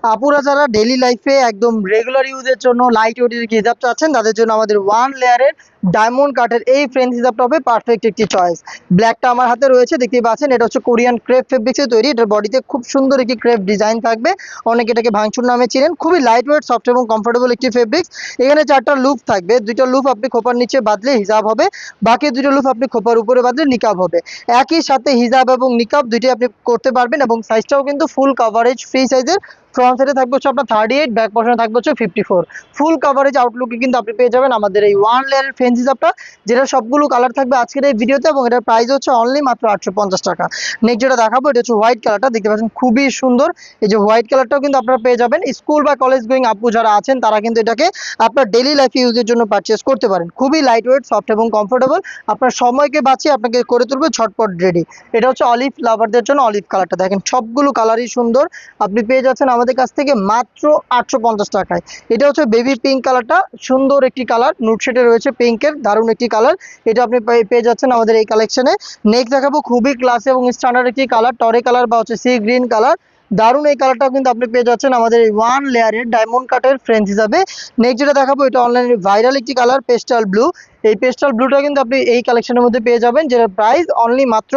আপুরা যারা ডেইলি লাইফে একদম রেগুলার ইউজের জন্য লাইট ওয়েটের হিজাব চাচ্ছেন তাদের জন্য আমাদের ওয়ান লেয়ারের ডায়মন্ড কাটের এই ফ্রেঞ্চ হিজাবটা হবে পারফেক্ট একটি চয়েস। ব্ল্যাকটা আমার হাতে রয়েছে, দেখতেই পাচ্ছেন। এটা হচ্ছে কোরিয়ান ক্রেপ ফেব্রিক্সে তৈরি। এটার বডিতে খুব সুন্দর একটি ক্রেপ ডিজাইন থাকবে। অনেকে এটাকে ভাঙচুর নামে চিনেন। খুবই লাইট ওয়েট, সফট এবং কমফোর্টেবল একটি ফেব্রিক্স। এখানে 4টা লুপ থাকবে। 2টা লুপ আপনি খোপার নিচে বাঁধলে হিজাব হবে, বাকি 2টা লুপ আপনি খোপার উপরে বাঁধলে নিকাব হবে। একই সাথে হিজাব এবং নিকাব দুইটাই আপনি করতে পারবেন এবং সাইজটাও কিন্তু ফুল কভারেজ ফ্রি সাইজের। ফ্রন্ট সাইডে থাকবে হচ্ছে আপনার 38, ব্যাক পোর্শনে থাকবে হচ্ছে 54। ফুল কভারেজ আউটলুকে কিন্তু আপনি পেয়ে যাবেন আমাদের এই ওয়ান লেয়ারের ফেন্স হিসাবটা, যেটা সবগুলো কালার থাকবে আজকের এই ভিডিওতে, এবং এটার প্রাইস হচ্ছে অনলি মাত্র 850 টাকা। নেক্সট যেটা দেখাবো এটা হচ্ছে হোয়াইট কালারটা, দেখতে পাচ্ছেন খুবই সুন্দর। এই যে হোয়াইট কালারটাও কিন্তু আপনারা পেয়ে যাবেন। স্কুল বা কলেজ গোয়িং আপু যারা আছেন তারা কিন্তু এটাকে আপনার ডেইলি লাইফ ইউজের জন্য পারচেস করতে পারেন। খুবই লাইট ওয়েট, সফট এবং কমফোর্টেবল। আপনার সময়কে বাঁচিয়ে আপনাকে করে তুলবে ঝটপট রেডি। এটা হচ্ছে অলিভ লাভারদের জন্য অলিভ কালারটা, দেখেন সবগুলো কালারই সুন্দর। আপনি পেয়ে যাচ্ছেন আমাদের কাছ থেকে মাত্র 850 টাকায়। এটা হচ্ছে বেবি পিঙ্ক কালারটা, সুন্দর একটি কালার, নুট শেডে রয়েছে পিঙ্কের, দারুণ একটি কালার। এটা আপনি পেয়ে যাচ্ছেন আমাদের এই কালেকশনে। নেক্সট দেখাবো খুবই ক্লাসি এবং স্ট্যান্ডার্ড একটি কালার, টরে কালার বা হচ্ছে সি গ্রিন কালার। দারুণ এই কালারটাও কিন্তু আপনি পেয়ে যাচ্ছেন আমাদের এই ওয়ান লেয়ারের ডায়মন্ড কাটের ফ্রেঞ্চ হিসাবে। নেক্সট যেটা দেখাবো এটা অনলাইনে ভাইরাল একটি কালার, পেস্টাল ব্লু। এই পেস্টাল ব্লুটা কিন্তু আপনি এই কালেকশনের মধ্যে পেয়ে যাবেন, যেটা প্রাইস অনলি মাত্র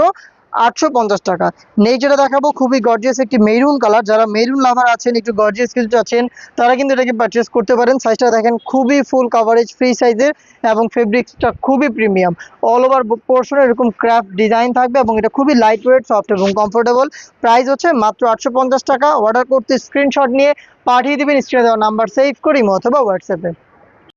850 টাকা। নেক্সট যেটা দেখাবো খুবই গর্জিয়াস একটি মেরুন কালার। যারা মেরুন লাভার আছেন, একটু গর্জিয়াস কিছু আছেন, তারা কিন্তু এটাকে পারচেস করতে পারেন। সাইজটা দেখেন খুবই ফুল কভারেজ ফ্রি সাইজের এবং ফেব্রিক্সটা খুবই প্রিমিয়াম। অল ওভার পোর্শনে এরকম ক্রাফট ডিজাইন থাকবে এবং এটা খুবই লাইট ওয়েট, সফট এবং কমফোর্টেবল। প্রাইস হচ্ছে মাত্র 850 টাকা। অর্ডার করতে স্ক্রিনশট নিয়ে পাঠিয়ে দিবেন স্ক্রিনে দেওয়া নাম্বার সেভ করি অথবা হোয়াটসঅ্যাপে।